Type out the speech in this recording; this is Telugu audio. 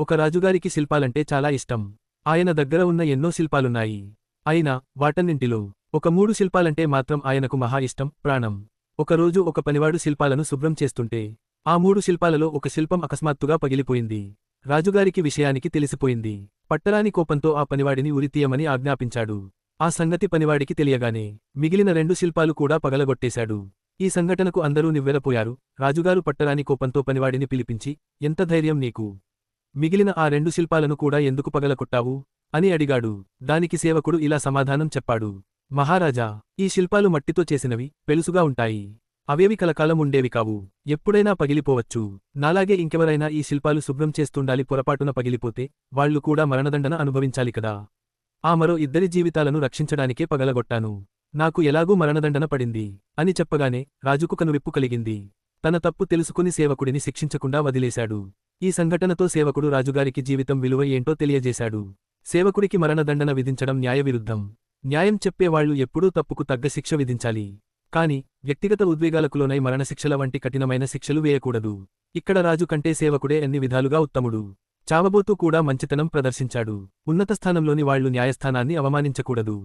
ఒక రాజుగారికి శిల్పాలంటే చాలా ఇష్టం. ఆయన దగ్గర ఉన్న ఎన్నో శిల్పాలున్నాయి. అయినా వాటన్నింటిలో ఒక 3 శిల్పాలంటే మాత్రం ఆయనకు మహా ఇష్టం, ప్రాణం. ఒకరోజు ఒక పనివాడు శిల్పాలను శుభ్రం చేస్తుంటే ఆ 3 శిల్పాలలో ఒక శిల్పం అకస్మాత్తుగా పగిలిపోయింది. రాజుగారికి విషయానికి తెలిసిపోయింది. పట్టరాని కోపంతో ఆ పనివాడిని ఉరితీయమని ఆజ్ఞాపించాడు. ఆ సంగతి పనివాడికి తెలియగానే మిగిలిన 2 శిల్పాలు కూడా పగలగొట్టేశాడు. ఈ సంఘటనకు అందరూ నివ్వెరపోయారు. రాజుగారు పట్టరాని కోపంతో పనివాడిని పిలిపించి, ఎంత ధైర్యం నీకు? మిగిలిన ఆ 2 శిల్పాలను కూడా ఎందుకు పగలగొట్టావు? అని అడిగాడు. దానికి సేవకుడు ఇలా సమాధానం చెప్పాడు. మహారాజా, ఈ శిల్పాలు మట్టితో చేసినవి, పెలుసుగా ఉంటాయి. అవేవి కలకాలం ఉండేవి కావు. ఎప్పుడైనా పగిలిపోవచ్చు. నాలాగే ఇంకెవరైనా ఈ శిల్పాలు శుభ్రం చేస్తుండాలి, పొరపాటున పగిలిపోతే వాళ్లు కూడా మరణదండన అనుభవించాలి కదా. ఆ మరో 2 జీవితాలను రక్షించడానికే పగలగొట్టాను. నాకు ఎలాగూ మరణదండన పడింది అని చెప్పగానే రాజుకు కనువిప్పు కలిగింది. తన తప్పు తెలుసుకుని సేవకుడిని శిక్షించకుండా వదిలేశాడు. ఈ సంఘటనతో సేవకుడు రాజుగారికి జీవితం విలువ ఏంటో తెలియజేశాడు. సేవకుడికి మరణదండన విధించడం న్యాయవిరుద్ధం. న్యాయం చెప్పేవాళ్లు ఎప్పుడూ తప్పుకు తగ్గ శిక్ష విధించాలి. కాని వ్యక్తిగత ఉద్వేగాలకు లోనై మరణశిక్షల వంటి కఠినమైన శిక్షలు వేయకూడదు. ఇక్కడ రాజు కంటే సేవకుడే అన్ని విధాలుగా ఉత్తముడు. చావబోతూ కూడా మంచితనం ప్రదర్శించాడు. ఉన్నత స్థానంలోని వాళ్లు న్యాయస్థానాన్ని అవమానించకూడదు.